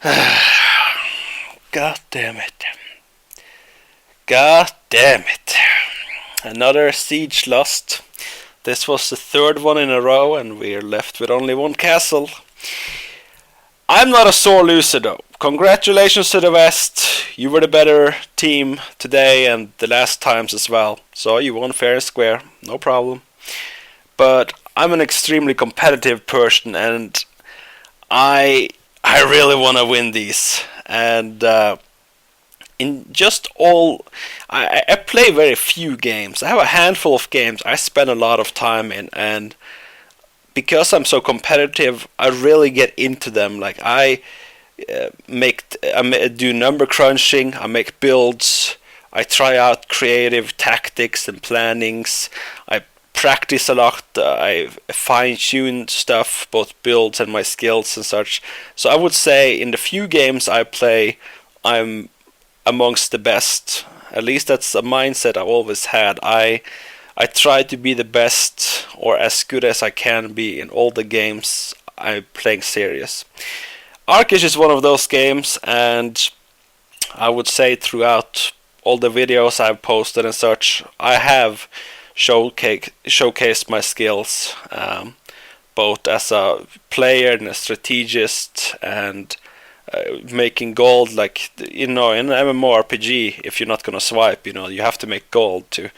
God damn it. God damn it. Another siege lost. This was the third one in a row, and we're left with only one castle. I'm not a sore loser though. Congratulations to the West. You were the better team today and the last times as well. So you won fair and square, no problem. But I'm an extremely competitive person, and I really want to win these. And in just all, I play very few games. I have a handful of games I spend a lot of time in, and because I'm so competitive, I really get into them. Like I do number crunching, I make builds, I try out creative tactics and plannings. I practice a lot. I fine tune stuff, both builds and my skills and such. So I would say in the few games I play, I'm amongst the best. At least that's a mindset I've always had. I try to be the best or as good as I can be in all the games I'm playing serious. Archeage is one of those games, and I would say throughout all the videos I've posted and such, I have showcased my skills, both as a player and a strategist, and making gold. Like, in an MMORPG, if you're not gonna swipe, you have to make gold to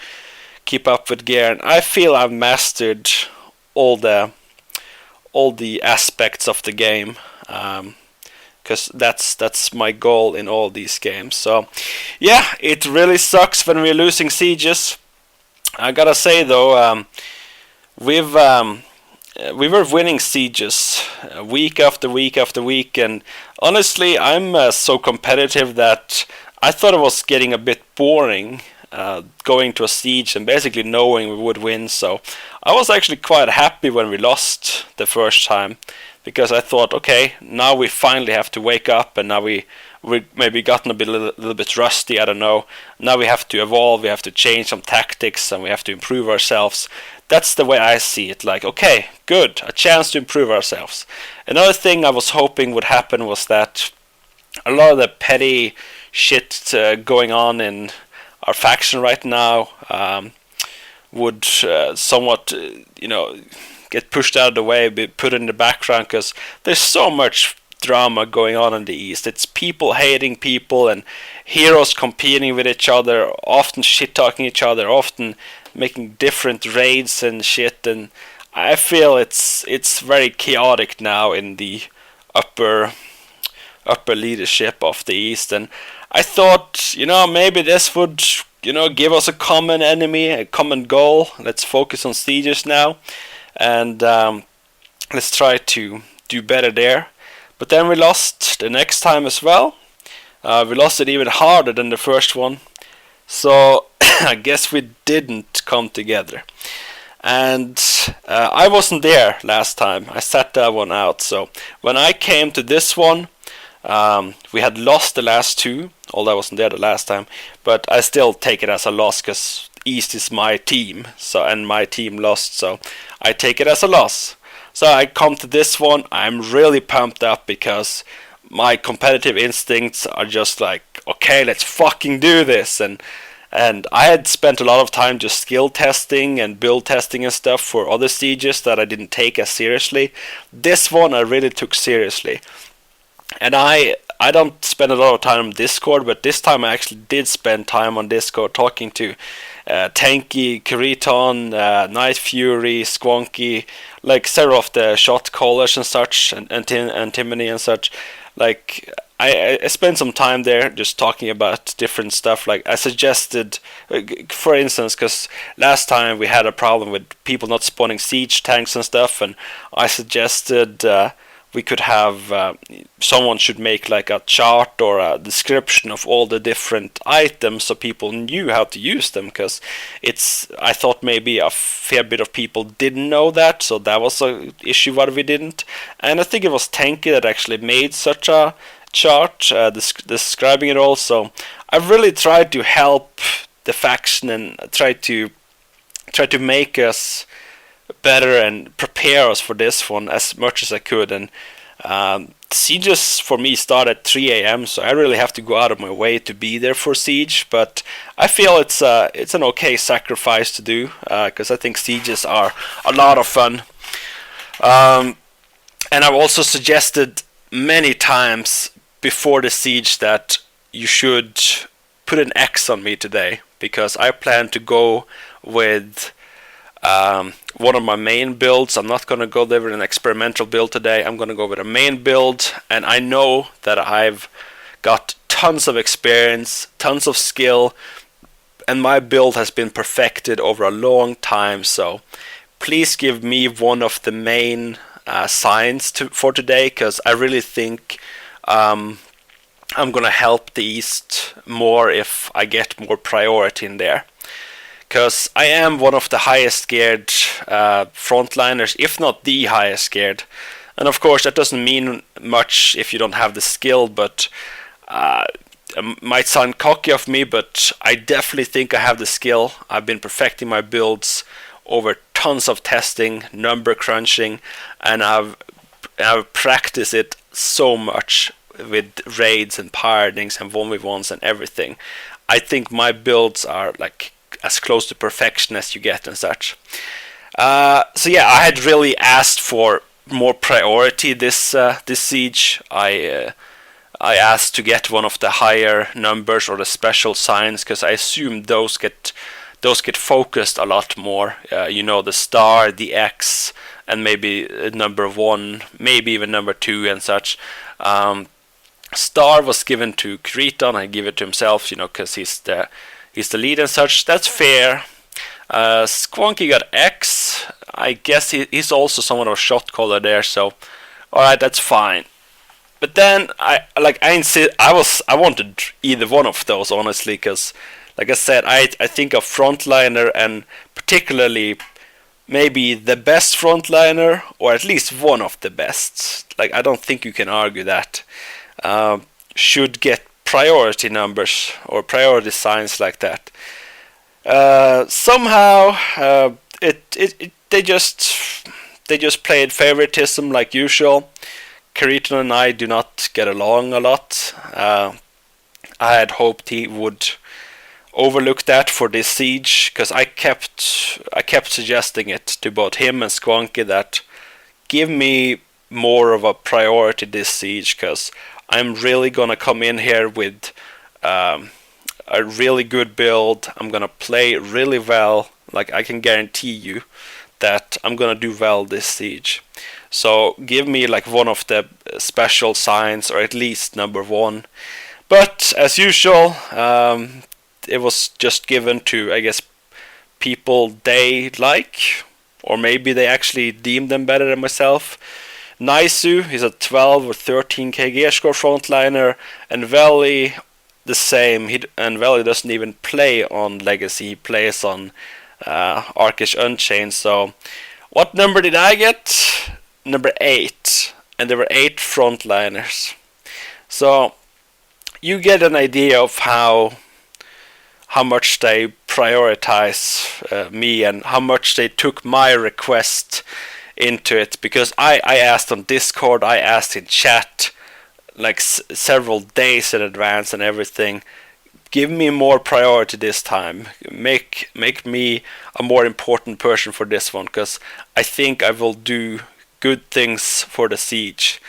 keep up with gear, and I feel I've mastered all the aspects of the game, because that's my goal in all these games. So yeah, it really sucks when we're losing sieges. I gotta say though, we were winning sieges week after week after week, and honestly, I'm so competitive that I thought it was getting a bit boring. Going to a siege and basically knowing we would win. So I was actually quite happy when we lost the first time, because I thought, okay, now we finally have to wake up, and now we maybe gotten a little bit rusty, I don't know. Now we have to evolve, we have to change some tactics, and we have to improve ourselves. That's the way I see it. Like, okay, good, a chance to improve ourselves. Another thing I was hoping would happen was that a lot of the petty shit going on in our faction right now would somewhat, get pushed out of the way, be put in the background, because there's so much drama going on in the East. It's people hating people and heroes competing with each other, often shit-talking each other, often making different raids and shit, and I feel it's very chaotic now in the upper leadership of the East, and I thought, maybe this would, give us a common enemy, a common goal. Let's focus on sieges now, and let's try to do better there. But then we lost the next time as well. We lost it even harder than the first one. So I guess we didn't come together. And I wasn't there last time. I sat that one out. So when I came to this one, we had lost the last two, although I wasn't there the last time, but I still take it as a loss because East is my team, and my team lost, so I take it as a loss. So I come to this one, I'm really pumped up because my competitive instincts are just like, okay, let's fucking do this, and I had spent a lot of time just skill testing and build testing and stuff for other sieges that I didn't take as seriously. This one I really took seriously. And I don't spend a lot of time on Discord, but this time I actually did spend time on Discord talking to Tanky, Kiriton, Night Fury, Squonky, like several of the shot callers and such, and Timony and such. Like, I spent some time there just talking about different stuff. Like, I suggested, for instance, because last time we had a problem with people not spawning siege tanks and stuff, and I suggested we could have someone should make like a chart or a description of all the different items so people knew how to use them, because I thought maybe a fair bit of people didn't know that, so that was an issue why we didn't. And I think it was Tanky that actually made such a chart describing it all. So I really tried to help the faction and try to make us better and prepare us for this one as much as I could. And sieges for me start at 3 a.m. so I really have to go out of my way to be there for siege. But I feel it's an okay sacrifice to do, because I think sieges are a lot of fun. And I've also suggested many times before the siege that you should put an X on me today, because I plan to go with one of my main builds. I'm not going to go there with an experimental build today. I'm going to go with a main build, and I know that I've got tons of experience, tons of skill, and my build has been perfected over a long time. So please give me one of the main signs for today, because I really think I'm going to help the East more if I get more priority in there. Because I am one of the highest geared frontliners, if not the highest geared. And of course that doesn't mean much if you don't have the skill, but it might sound cocky of me, but I definitely think I have the skill. I've been perfecting my builds over tons of testing, number crunching, and I've practiced it so much with raids and pirating and 1v1s and everything. I think my builds are like as close to perfection as you get and such. So yeah, I had really asked for more priority this siege. I asked to get one of the higher numbers or the special signs, because I assume those get focused a lot more. The star, the X, and maybe number 1, maybe even number 2 and such. Star was given to Kriton. I give it to himself, because he's the lead and such. That's fair. Squonky got X. I guess he's also somewhat of a shot caller there, so alright, that's fine. But then I wanted either one of those, honestly, because like I said, I think a frontliner, and particularly maybe the best frontliner, or at least one of the best, like I don't think you can argue that, should get priority numbers or priority signs like that. Somehow they just played favoritism like usual. Kriton and I do not get along a lot. I had hoped he would overlook that for this siege, because I kept suggesting it to both him and Squonky that give me more of a priority this siege, because I'm really gonna come in here with a really good build. I'm gonna play really well. Like, I can guarantee you that I'm gonna do well this siege. So give me like one of the special signs, or at least number 1. But as usual, it was just given to, I guess, people they like, or maybe they actually deem them better than myself. Naisu, he's a 12 or 13k gear score frontliner, and Veli the same. And Veli doesn't even play on Legacy, he plays on Archeage Unchained. So what number did I get? Number 8, and there were 8 frontliners. So you get an idea of how much they prioritize me, and how much they took my request into it, because I asked on Discord, I asked in chat like several days in advance and everything. Give me more priority this time. Make me a more important person for this one, because I think I will do good things for the siege.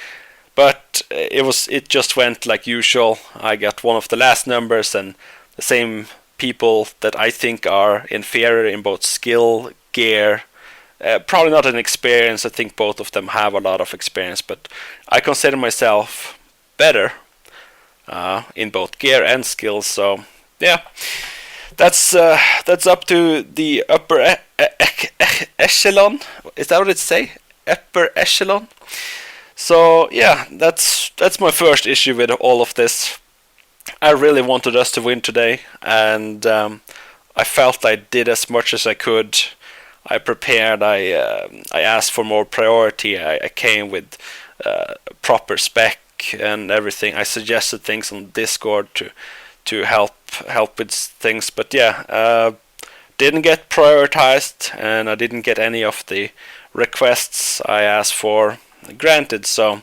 But it just went like usual. I got one of the last numbers, and the same people that I think are inferior in both skill, gear, probably not in experience. I think both of them have a lot of experience, but I consider myself better in both gear and skill. So yeah, that's up to the upper echelon. Is that what it say? Upper echelon. So yeah, that's my first issue with all of this. I really wanted us to win today, and I felt I did as much as I could. I prepared. I asked for more priority. I came with proper spec and everything. I suggested things on Discord to help with things, but yeah, didn't get prioritized, and I didn't get any of the requests I asked for granted. So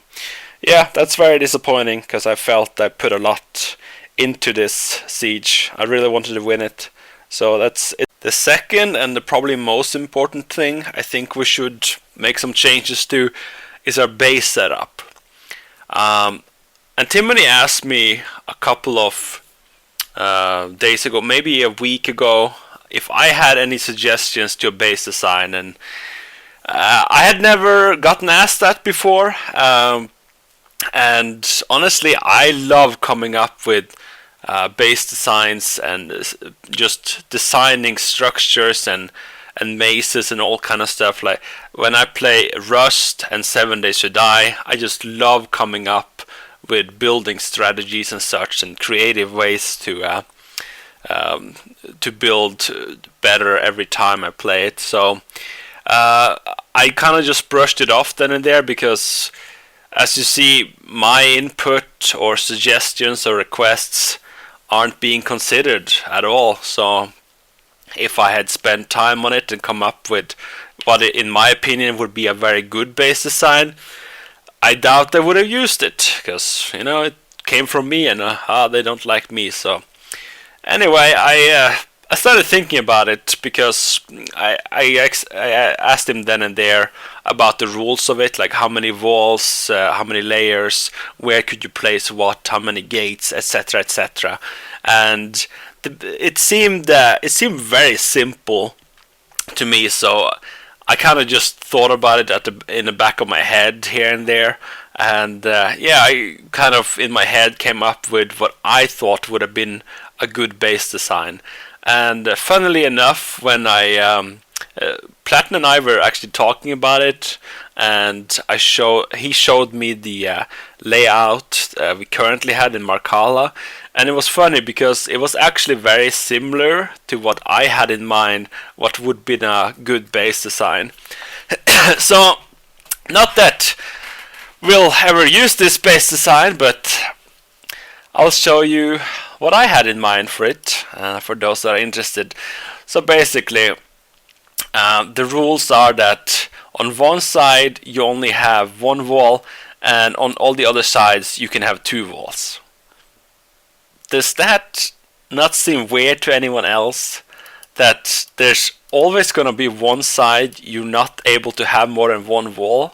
yeah, that's very disappointing because I felt I put a lot into this siege. I really wanted to win it. So that's it. The second and the probably most important thing I think we should make some changes to is our base setup. And Timony asked me a couple of days ago, maybe a week ago, if I had any suggestions to a base design, and I had never gotten asked that before. And honestly, I love coming up with base designs and just designing structures and mazes and all kind of stuff. Like when I play Rust and 7 Days to Die, I just love coming up with building strategies and such and creative ways to build better every time I play it. So I kind of just brushed it off then and there because, as you see, my input or suggestions or requests aren't being considered at all. So if I had spent time on it and come up with what in my opinion would be a very good base design, I doubt they would have used it because, you know, it came from me and they don't like me. So anyway, I started thinking about it because I asked him then and there about the rules of it, like how many walls, how many layers, where could you place what, how many gates, etc., etc. And it seemed very simple to me, so I kind of just thought about it in the back of my head here and there, and I kind of in my head came up with what I thought would have been a good base design. And funnily enough, when Platin and I were actually talking about it, and he showed me the layout we currently had in Markala, and it was funny because it was actually very similar to what I had in mind, what would be a good base design. So, not that we'll ever use this base design, but I'll show you what I had in mind for it, for those that are interested. So basically, the rules are that on one side you only have one wall, and on all the other sides you can have two walls. Does that not seem weird to anyone else? That there's always going to be one side you're not able to have more than one wall?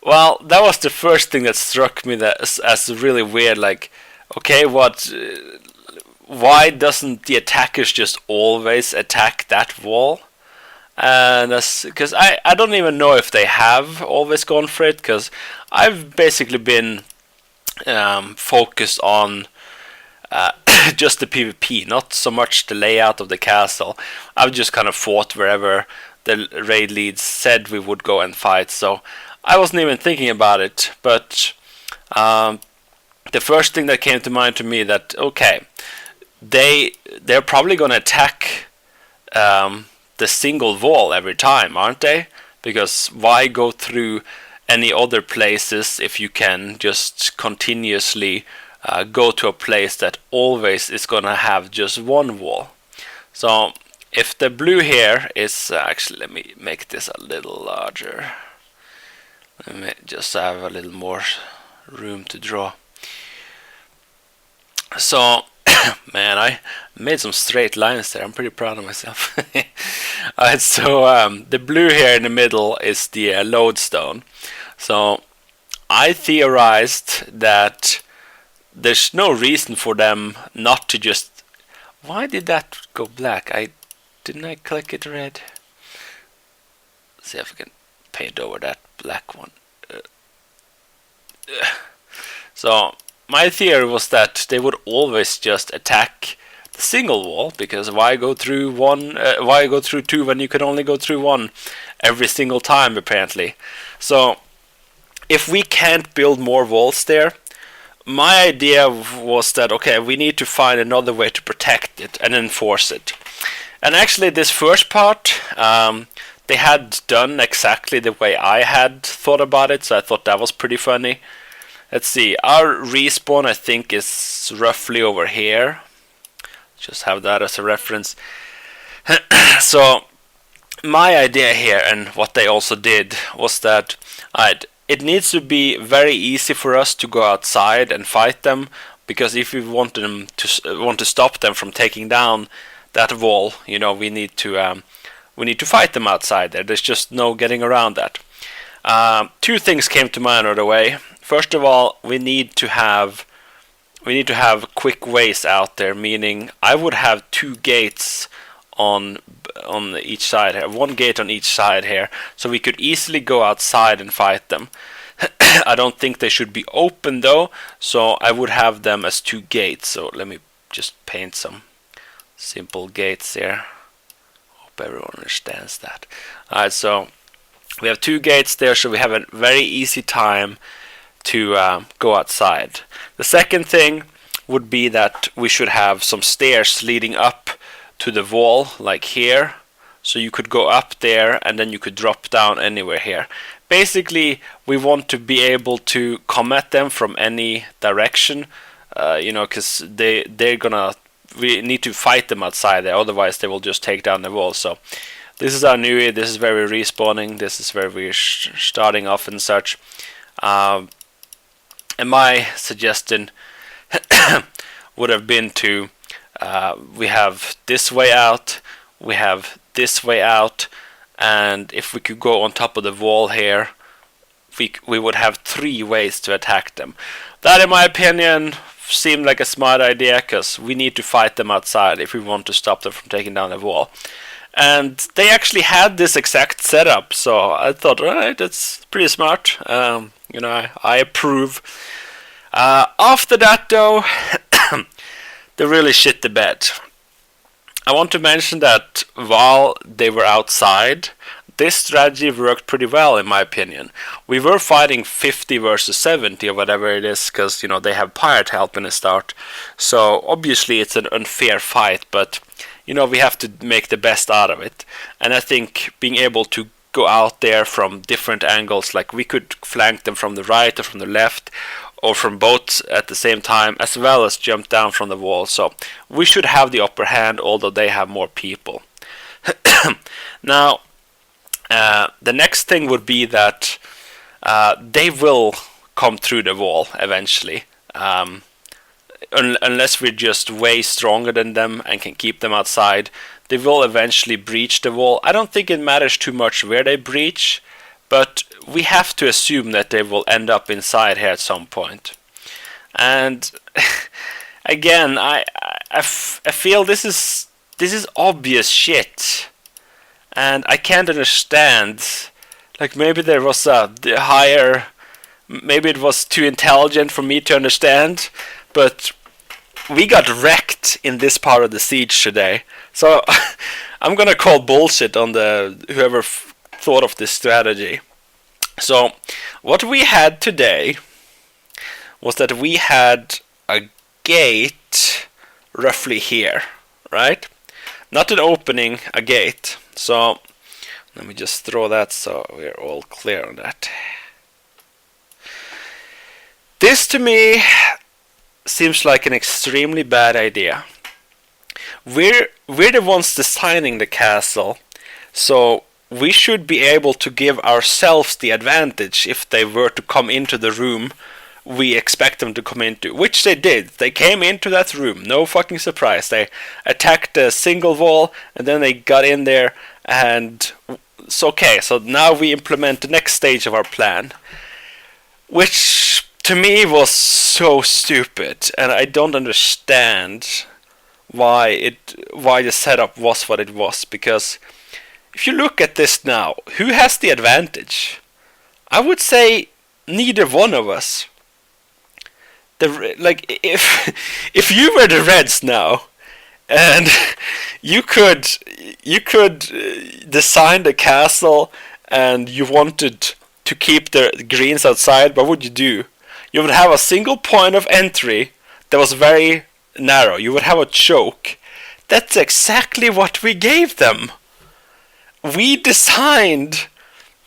Well, that was the first thing that struck me as really weird. Like, okay, why doesn't the attackers just always attack that wall? And because I don't even know if they have always gone for it, because I've basically been focused on just the PvP, not so much the layout of the castle. I've just kind of fought wherever the raid leads said we would go and fight, so I wasn't even thinking about it. But the first thing that came to mind to me that, okay, they're probably going to attack the single wall every time, aren't they? Because why go through any other places if you can just continuously go to a place that always is going to have just one wall? So if the blue here is actually, let me make this a little larger. Let me just have a little more room to draw. So, man, I made some straight lines there. I'm pretty proud of myself. Alright, so the blue here in the middle is the lodestone. So I theorized that there's no reason for them not to just... Why did that go black? Didn't I click it red? Let's see if I can paint over that black one. So my theory was that they would always just attack the single wall, because why go through two when you can only go through one every single time, apparently. So if we can't build more walls there, my idea was that, okay, we need to find another way to protect it and enforce it. And actually this first part they had done exactly the way I had thought about it, so I thought that was pretty funny. Let's see, our respawn I think is roughly over here. Just have that as a reference. So my idea here, and what they also did, was that it needs to be very easy for us to go outside and fight them, because if we want to stop them from taking down that wall, we need to fight them outside there. There's just no getting around that. Two things came to mind right away. First of all, we need to have quick ways out there, meaning I would have 2 gates on each side here, 1 gate on each side here, so we could easily go outside and fight them. I don't think they should be open though, so I would have them as 2 gates. So let me just paint some simple gates here. Hope everyone understands that. Alright, so we have 2 gates there, so we have a very easy time to go outside. The second thing would be that we should have some stairs leading up to the wall, like here, so you could go up there and then you could drop down anywhere here. Basically, we want to be able to come at them from any direction, because we need to fight them outside there, otherwise they will just take down the wall. So this is our new, this is where we're respawning, this is where we're starting off and such. And my suggestion would have been to, we have this way out, we have this way out, and if we could go on top of the wall here, we would have 3 ways to attack them. That, in my opinion, seemed like a smart idea, because we need to fight them outside if we want to stop them from taking down the wall. And they actually had this exact setup, so I thought, alright, that's pretty smart. I approve. After that, though, they really shit the bed. I want to mention that while they were outside, this strategy worked pretty well, in my opinion. We were fighting 50 versus 70 or whatever it is, because they have pirate help in the start. So obviously it's an unfair fight, but we have to make the best out of it. And I think being able to go out there from different angles, like we could flank them from the right or from the left, or from both at the same time, as well as jump down from the wall. So we should have the upper hand, although they have more people. Now, the next thing would be that they will come through the wall eventually. Unless we're just way stronger than them and can keep them outside, they will eventually breach the wall. I don't think it matters too much where they breach, but we have to assume that they will end up inside here at some point. And again, I feel this is obvious shit, and I can't understand. Like, maybe there was maybe it was too intelligent for me to understand, but we got wrecked in this part of the siege today. So I'm gonna call bullshit on whoever thought of this strategy. So what we had today was that we had a gate roughly here, right? Not an opening, a gate. So let me just throw that so we're all clear on that. This to me seems like an extremely bad idea. We're the ones designing the castle, so we should be able to give ourselves the advantage if they were to come into the room we expect them to come into, which they did. They came into that room, no fucking surprise. They attacked a single wall and then they got in there, and it's okay. So now we implement the next stage of our plan, which to me was so stupid, and I don't understand why the setup was what it was. Because if you look at this now, who has the advantage? I would say neither one of us. If you were the Reds now, and you could design the castle, and you wanted to keep the greens outside, what would you do? You would have a single point of entry that was very narrow. You would have a choke. That's exactly what we gave them. We designed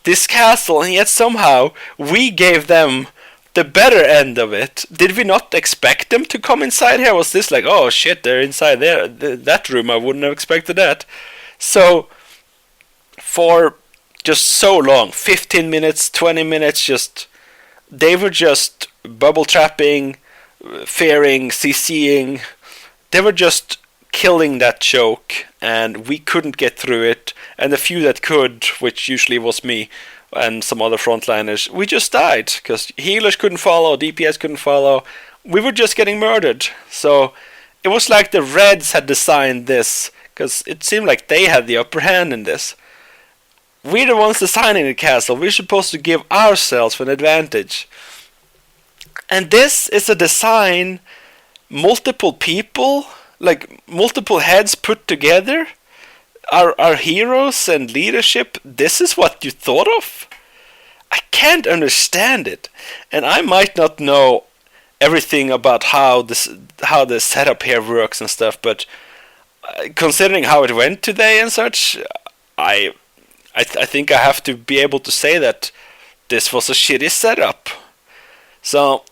this castle, and yet somehow we gave them the better end of it. Did we not expect them to come inside here? Was this like, oh shit, they're inside there, that room? I wouldn't have expected that. So for just so long, 15 minutes, 20 minutes, just they were just bubble trapping, fearing, CCing. They were just killing that choke, and we couldn't get through it. And the few that could, which usually was me and some other frontliners, we just died because healers couldn't follow, DPS couldn't follow. We were just getting murdered. So it was like the Reds had designed this, because it seemed like they had the upper hand in this. We're the ones designing the castle. We're supposed to give ourselves an advantage. And this is a design multiple people, like multiple heads put together. Our heroes and leadership, this is what you thought of? I can't understand it. And I might not know everything about how the setup here works and stuff, but considering how it went today and such, I think I have to be able to say that this was a shitty setup. So,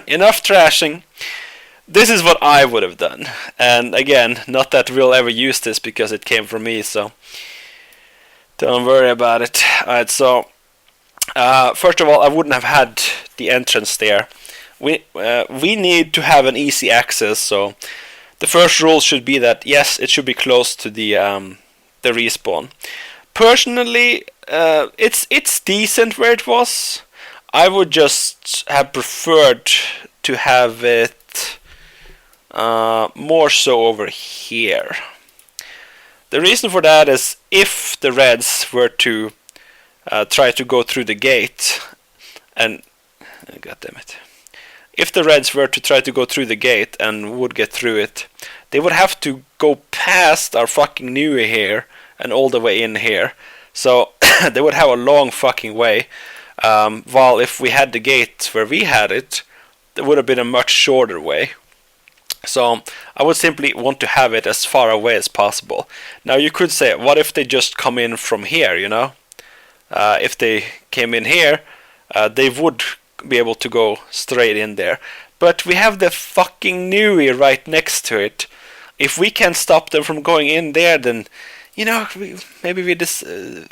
enough trashing. This is what I would have done. And again, not that we'll ever use this because it came from me, so don't worry about it. Alright, so first of all, I wouldn't have had the entrance there. We need to have an easy access, so the first rule should be that yes, it should be close to the respawn. Personally, it's decent where it was. I would just have preferred to have it more so over here. The reason for that is if the Reds were to try to go through the gate, and God damn it, if the Reds were to try to go through the gate and would get through it, they would have to go past our fucking Nui here and all the way in here. So they would have a long fucking way. While if we had the gate where we had it, there would have been a much shorter way. So I would simply want to have it as far away as possible. Now you could say, what if they just come in from here, you know? If they came in here, they would be able to go straight in there. But we have the fucking Nui right next to it. If we can stop them from going in there, then, you know, maybe we deserve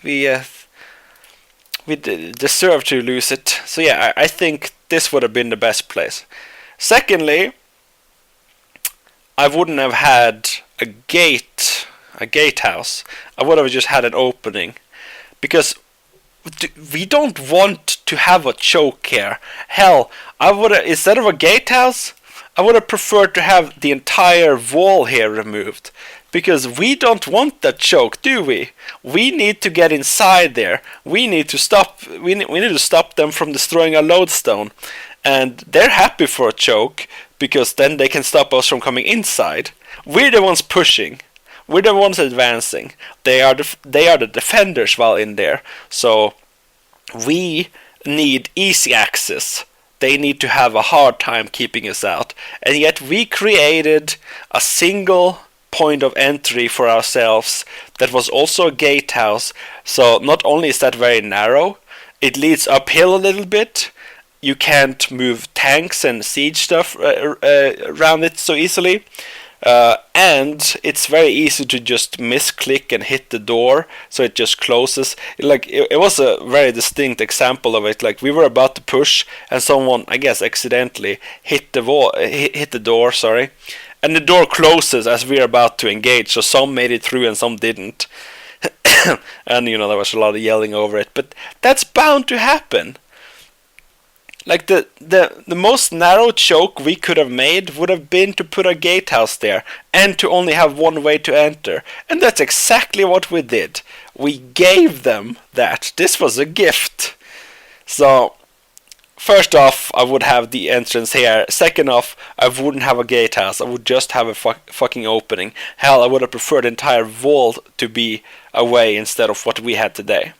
to lose it. So yeah, I think this would have been the best place. Secondly, I wouldn't have had a gatehouse. I would have just had an opening, because we don't want to have a choke here. Hell, I would have, instead of a gatehouse, I would have preferred to have the entire wall here removed, because we don't want that choke, do we? We need to get inside there. We need to stop. We need to stop them from destroying our lodestone, and they're happy for a choke because then they can stop us from coming inside. We're the ones pushing. We're the ones advancing. They are the defenders while in there. So we need easy access. They need to have a hard time keeping us out. And yet we created a single point of entry for ourselves that was also a gatehouse. So not only is that very narrow, it leads uphill a little bit. You can't move tanks and siege stuff around it so easily. And it's very easy to just misclick and hit the door, so it just closes. Like it was a very distinct example of it. Like we were about to push, and someone, I guess, accidentally hit the door. Sorry, and the door closes as we're about to engage. So some made it through and some didn't. And you know, there was a lot of yelling over it, but that's bound to happen. Like the most narrow choke we could have made would have been to put a gatehouse there and to only have one way to enter. And that's exactly what we did. We gave them that. This was a gift. So, first off, I would have the entrance here. Second off, I wouldn't have a gatehouse. I would just have a fucking opening. Hell, I would have preferred the entire wall to be away instead of what we had today.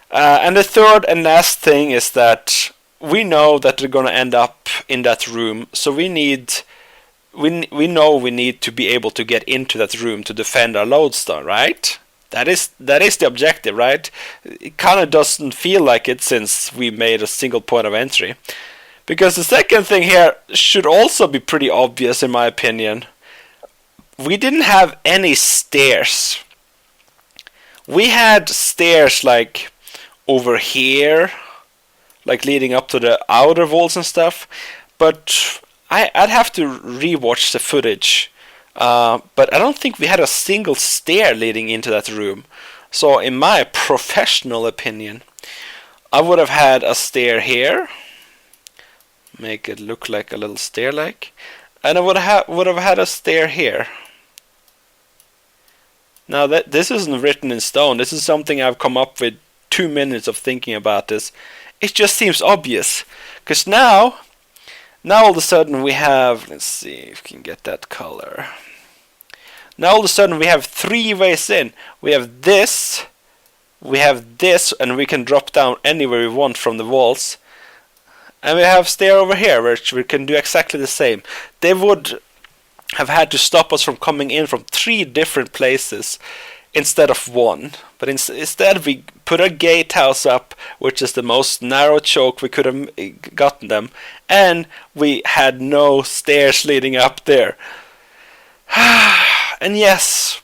And the third and last thing is that we know that they're going to end up in that room, so we know we need to be able to get into that room to defend our lodestone, right? That is the objective, right? It kind of doesn't feel like it since we made a single point of entry. Because the second thing here should also be pretty obvious in my opinion. We didn't have any stairs. We had stairs like over here, like leading up to the outer walls and stuff. But I'd have to rewatch the footage. But I don't think we had a single stair leading into that room. So in my professional opinion, I would have had a stair here, make it look like a little stair like, and I would have had a stair here. Now that this isn't written in stone, this is something I've come up with 2 minutes of thinking about this. It just seems obvious, because now all of a sudden we have, let's see if we can get that color. Now all of a sudden we have 3 ways in. We have this, and we can drop down anywhere we want from the walls. And we have stair over here, which we can do exactly the same. They would have had to stop us from coming in from 3 different places instead of 1. But instead we put a gatehouse up, which is the most narrow choke we could have gotten them, and we had no stairs leading up there. And yes,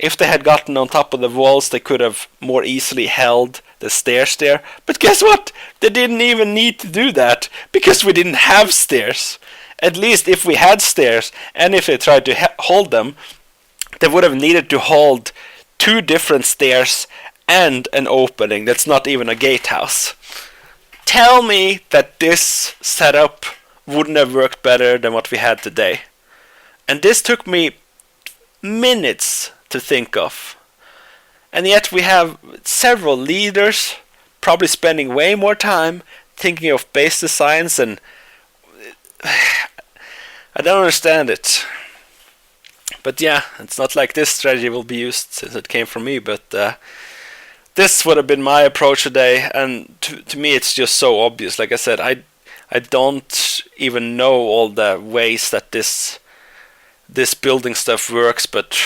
if they had gotten on top of the walls, they could have more easily held the stairs there. But guess what? They didn't even need to do that, because we didn't have stairs. At least if we had stairs, and if they tried to hold them, they would have needed to hold 2 different stairs and an opening that's not even a gatehouse. Tell me that this setup wouldn't have worked better than what we had today. And this took me minutes to think of. And yet we have several leaders probably spending way more time thinking of base designs, and I don't understand it. But yeah, it's not like this strategy will be used since it came from me, but this would have been my approach today, and to me it's just so obvious. Like I said, I don't even know all the ways that this building stuff works, but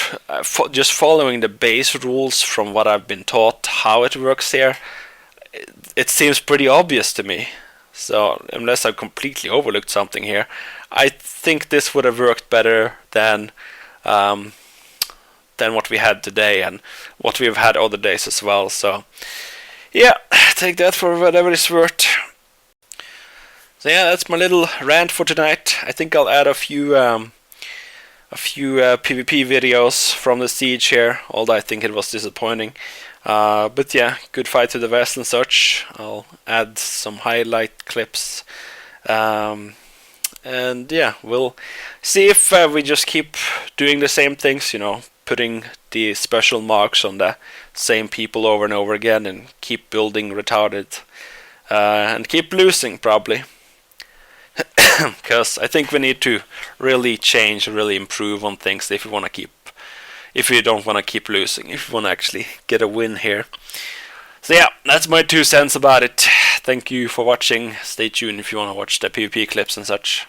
just following the base rules from what I've been taught how it works here, it seems pretty obvious to me. So unless I've completely overlooked something here, I think this would have worked better than what we had today and what we've had other days as well. So yeah, take that for whatever it's worth. So yeah, that's my little rant for tonight. I think I'll add a few PvP videos from the siege here, although I think it was disappointing. But yeah, good fight to the west and such. I'll add some highlight clips. And yeah, we'll see if we just keep doing the same things, putting the special marks on the same people over and over again, and keep building retarded, and keep losing probably. Because I think we need to really change, really improve on things if we don't want to keep losing, if we want to actually get a win here. So yeah, that's my 2 cents about it. Thank you for watching. Stay tuned if you want to watch the PvP clips and such.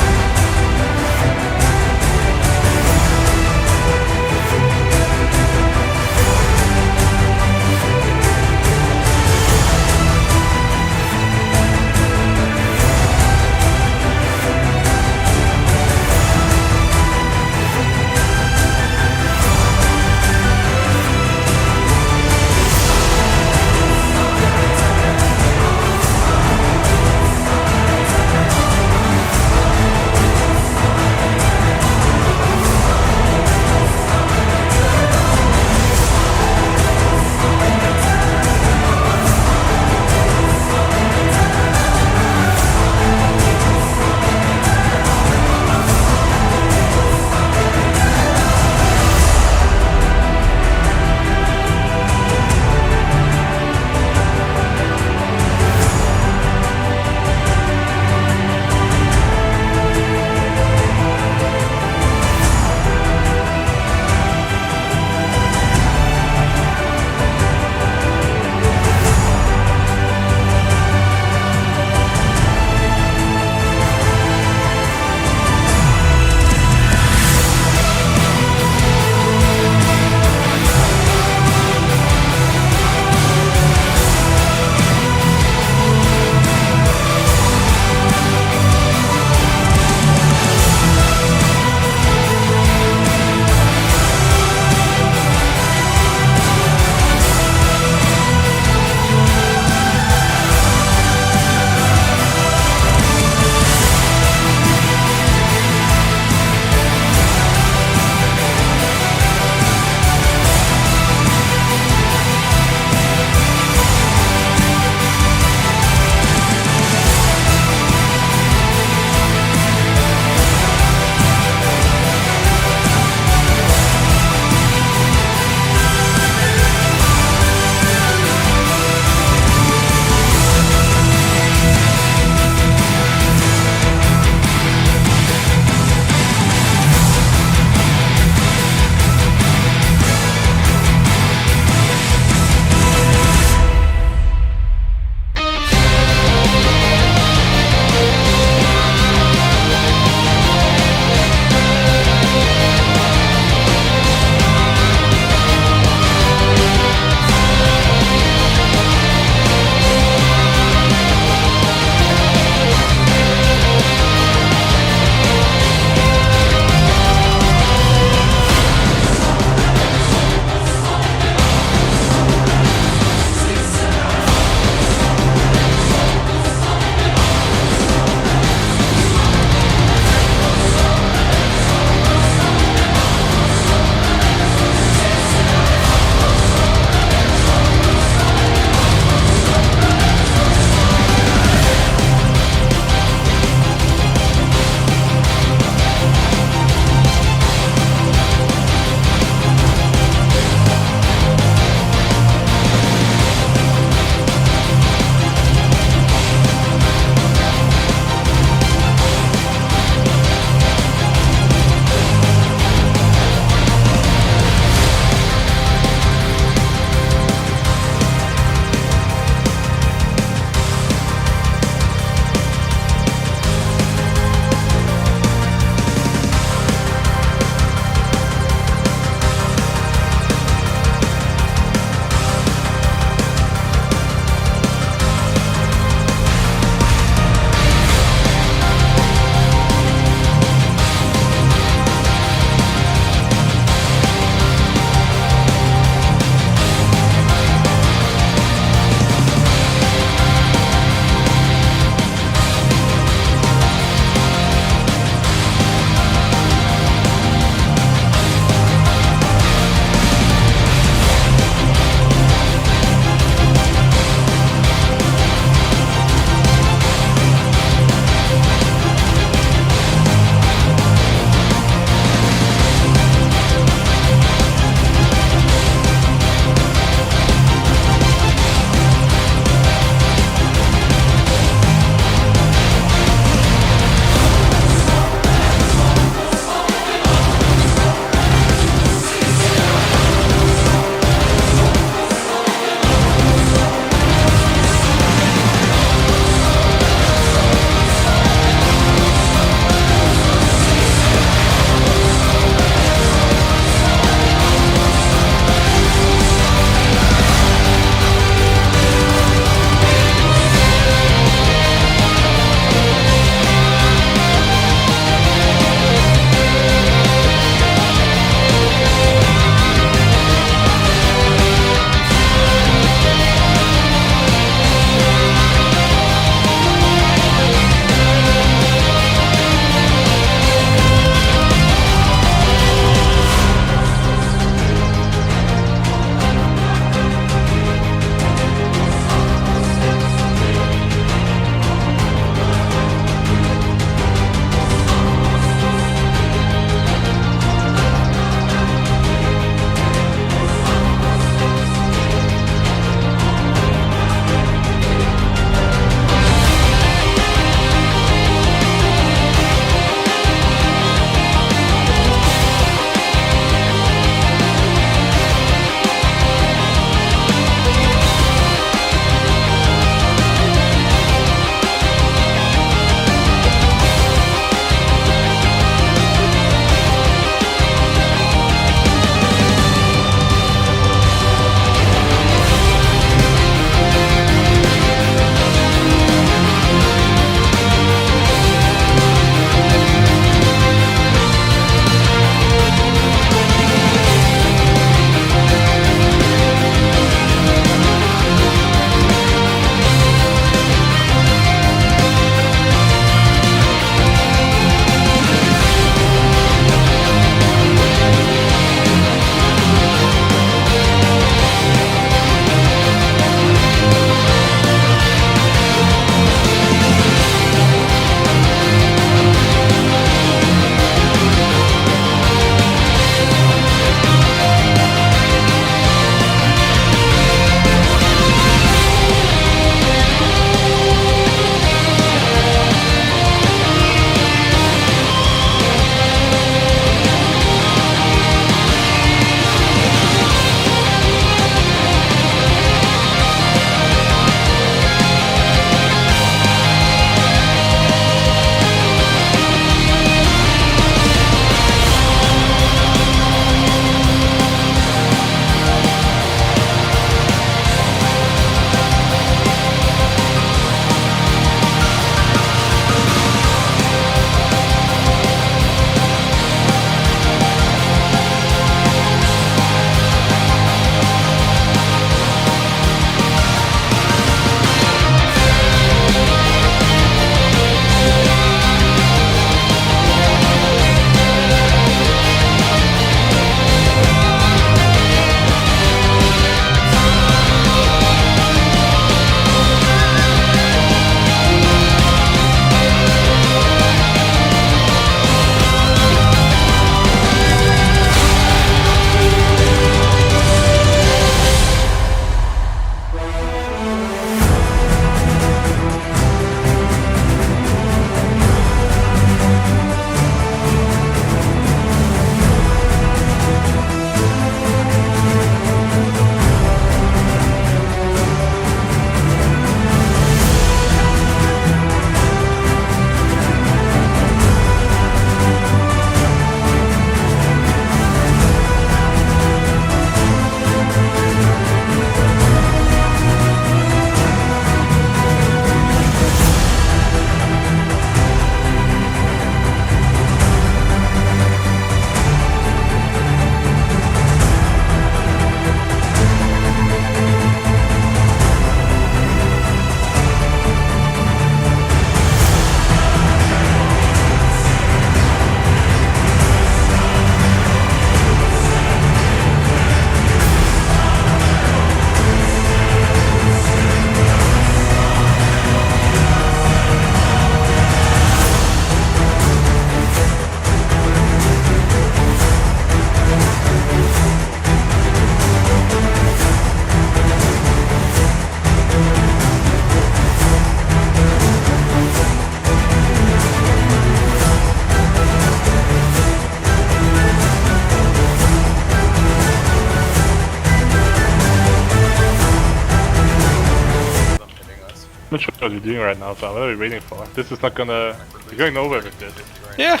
not sure what you're doing right now, so what are we waiting for? This is not gonna... You're going nowhere with this. Yeah,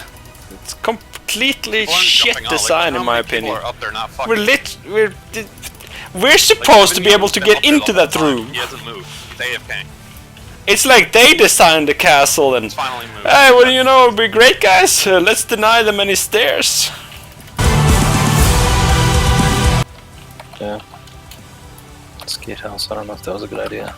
it's completely People aren't shit jumping on, design how in my many people opinion. are up there not fucking We're supposed to be able to get into that room. He hasn't moved. He's AFK. It's like they designed the castle and... He's finally moved. Hey, what do you know? It'd be great, guys. Let's deny them any stairs. Yeah. Skate house, I don't know if that was a good idea.